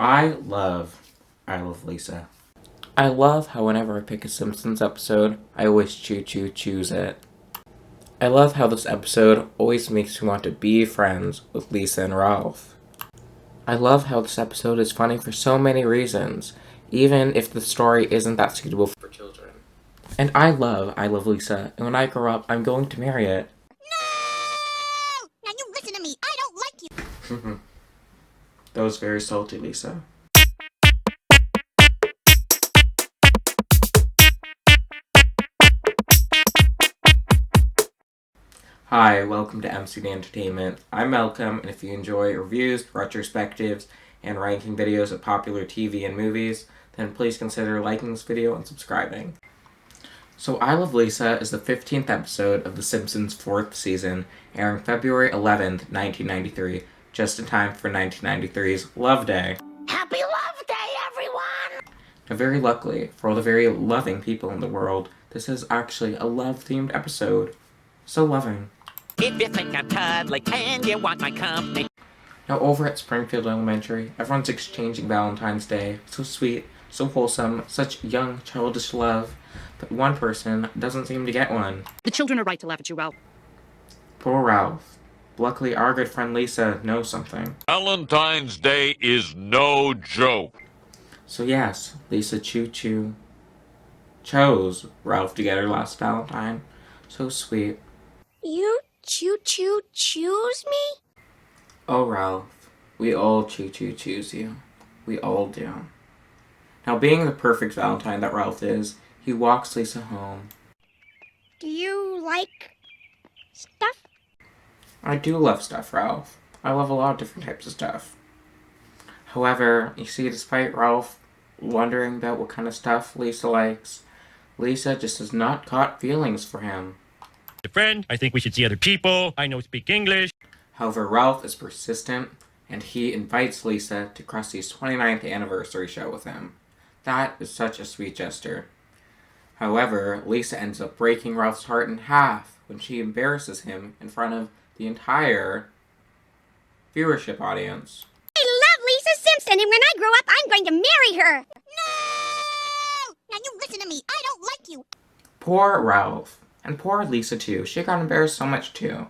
I love Lisa. I love how whenever I pick a Simpsons episode, I always choose it. I love how this episode always makes me want to be friends with Lisa and Ralph. I love how this episode is funny for so many reasons, even if the story isn't that suitable for children. And I love Lisa, and when I grow up, I'm going to marry it. No! Now you listen to me, I don't like you! That was very salty, Lisa. Hi, welcome to MCD Entertainment. I'm Malcolm, and if you enjoy reviews, retrospectives, and ranking videos of popular TV and movies, then please consider liking this video and subscribing. So I Love Lisa is the 15th episode of The Simpsons' 4th season, airing February 11th, 1993, just in time for 1993's Love Day. Happy Love Day, everyone! Now, very luckily, for all the very loving people in the world, this is actually a love-themed episode. So loving. If you think I'm cuddly and you want my company. Now over at Springfield Elementary, everyone's exchanging Valentine's Day. So sweet, so wholesome, such young, childish love. But one person doesn't seem to get one. The children are right to laugh at you, Ralph. Poor Ralph. Luckily, our good friend Lisa knows something. Valentine's Day is no joke. So yes, Lisa chose Ralph to get her last Valentine. So sweet. You choose me? Oh, Ralph, we all choose you. We all do. Now, being the perfect Valentine that Ralph is, he walks Lisa home. Do you like stuff? I do love stuff, Ralph. I love a lot of different types of stuff. However, you see, despite Ralph wondering about what kind of stuff Lisa likes, Lisa just has not caught feelings for him. Friend, I think we should see other people. I know speak English. However, Ralph is persistent, and he invites Lisa to Krusty's 29th anniversary show with him. That is such a sweet gesture. However, Lisa ends up breaking Ralph's heart in half when she embarrasses him in front of the entire viewership audience. I love Lisa Simpson, and when I grow up, I'm going to marry her! No! Now you listen to me, I don't like you! Poor Ralph. And poor Lisa, too. She got embarrassed so much, too.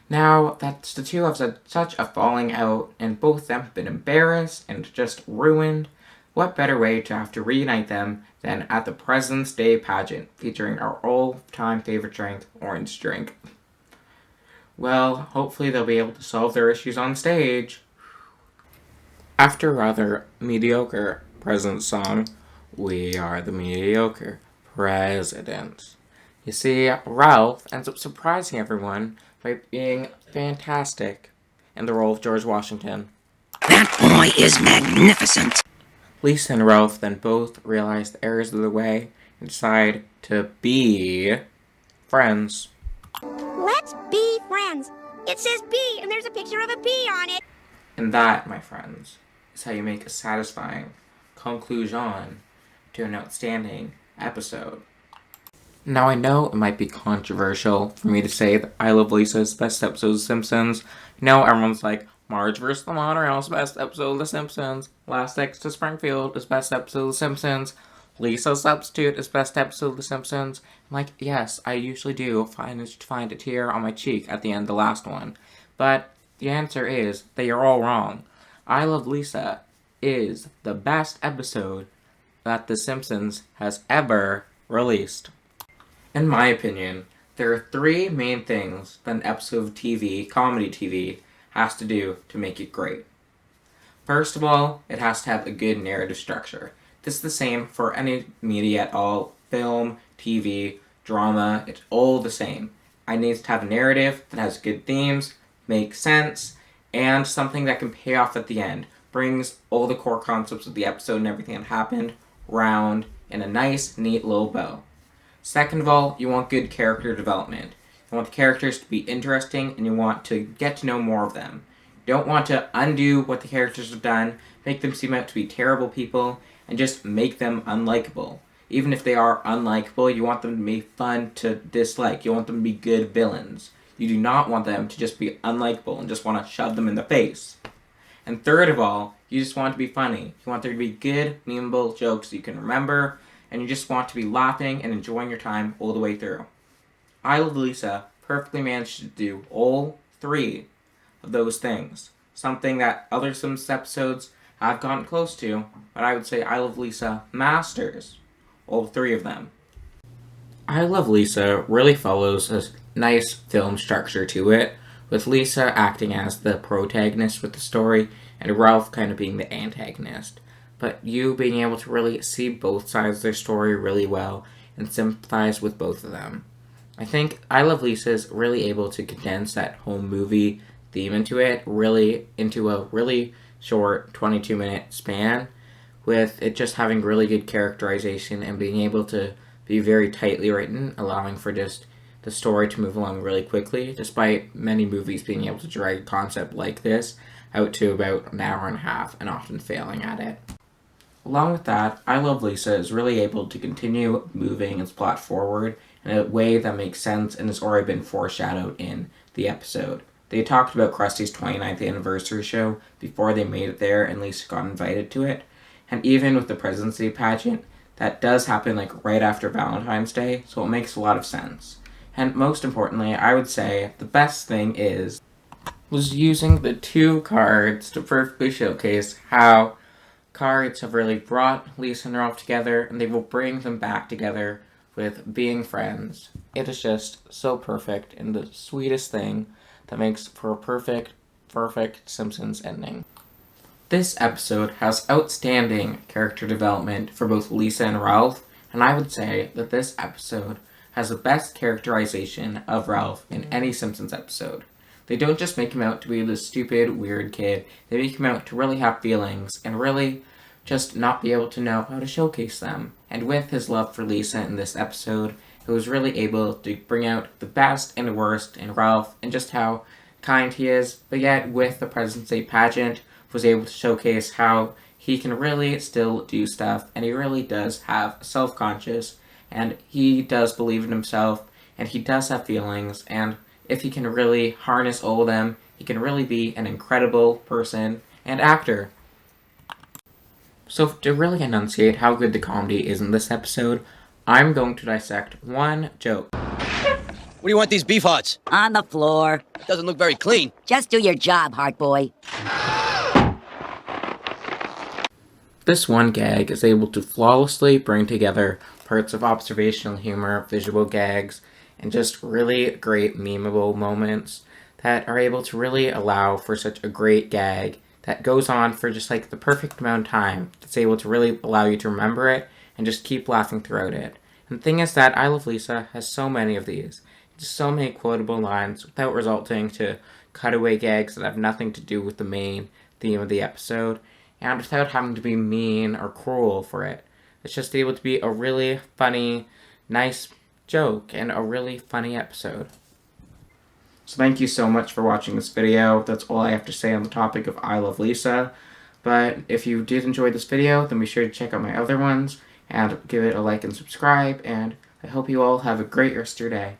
Now, that's the two have had such a falling out, and both of them have been embarrassed and just ruined. What better way to have to reunite them than at the President's Day pageant, featuring our all-time favorite drink, orange drink. Well, hopefully they'll be able to solve their issues on stage. After a rather mediocre President's song, we are the mediocre presidents. You see, Ralph ends up surprising everyone by being fantastic in the role of George Washington. That boy is magnificent. Lisa and Ralph then both realize the errors of the way and decide to be friends. Let's be friends. It says B, and there's a picture of a bee on it. And that, my friends, is how you make a satisfying conclusion to an outstanding episode. Now, I know it might be controversial for me to say that I Love Lisa is the best episode of The Simpsons. You know, everyone's like, Marge vs. the Monorail is the best episode of The Simpsons. Last Exit to Springfield is best episode of The Simpsons. Lisa's Substitute is best episode of The Simpsons. I'm like, yes, I usually do find a tear on my cheek at the end of the last one. But the answer is that you're all wrong. I Love Lisa is the best episode that The Simpsons has ever released. In my opinion, there are three main things that an episode of TV, comedy TV, has to do to make it great. First of all, it has to have a good narrative structure. This is the same for any media at all, film, TV, drama, it's all the same. I need to have a narrative that has good themes, makes sense, and something that can pay off at the end. Brings all the core concepts of the episode and everything that happened round in a nice, neat little bow. Second of all, you want good character development. You want the characters to be interesting, and you want to get to know more of them. You don't want to undo what the characters have done, make them seem out to be terrible people, and just make them unlikable. Even if they are unlikable, you want them to be fun to dislike. You want them to be good villains. You do not want them to just be unlikable and just want to shove them in the face. And third of all, you just want to be funny. You want there to be good, memeable jokes you can remember, and you just want to be laughing and enjoying your time all the way through. I Love Lisa perfectly managed to do all three of those things. Something that other Simpsons episodes have gotten close to, but I would say I Love Lisa masters all three of them. I Love Lisa really follows a nice film structure to it, with Lisa acting as the protagonist with the story, and Ralph kind of being the antagonist. But you being able to really see both sides of their story really well, and sympathize with both of them. I think I Love Lisa is really able to condense that home movie theme into a really short 22-minute span, with it just having really good characterization and being able to be very tightly written, allowing for just the story to move along really quickly, despite many movies being able to drag a concept like this out to about an hour and a half and often failing at it. Along with that, I Love Lisa is really able to continue moving its plot forward in a way that makes sense and has already been foreshadowed in the episode. They talked about Krusty's 29th anniversary show before they made it there and Lisa got invited to it. And even with the presidency pageant, that does happen like right after Valentine's Day, so it makes a lot of sense. And most importantly, I would say the best thing was using the two cards to perfectly showcase how cards have really brought Lisa and Ralph together, and they will bring them back together with being friends. It is just so perfect and the sweetest thing that makes for a perfect Simpsons ending. This episode has outstanding character development for both Lisa and Ralph, and I would say that this episode has the best characterization of Ralph in any Simpsons episode. They don't just make him out to be this stupid, weird kid, they make him out to really have feelings and really just not be able to know how to showcase them. And with his love for Lisa in this episode, he was really able to bring out the best and worst in Ralph and just how kind he is, but yet with the presidency pageant, was able to showcase how he can really still do stuff, and he really does have self-conscious, and he does believe in himself, and he does have feelings, and if he can really harness all of them, he can really be an incredible person and actor. So to really enunciate how good the comedy is in this episode, I'm going to dissect one joke. What do you want these beef hearts? On the floor. Doesn't look very clean. Just do your job, heart boy. This one gag is able to flawlessly bring together parts of observational humor, visual gags, and just really great memeable moments that are able to really allow for such a great gag that goes on for just like the perfect amount of time that's able to really allow you to remember it and just keep laughing throughout it. And the thing is that I Love Lisa has so many of these. Just so many quotable lines without resulting to cutaway gags that have nothing to do with the main theme of the episode, and without having to be mean or cruel for it. It's just able to be a really funny, nice joke and a really funny episode. So thank you so much for watching this video. That's all I have to say on the topic of I Love Lisa. But if you did enjoy this video, then be sure to check out my other ones and give it a like and subscribe, and I hope you all have a great rest of your day.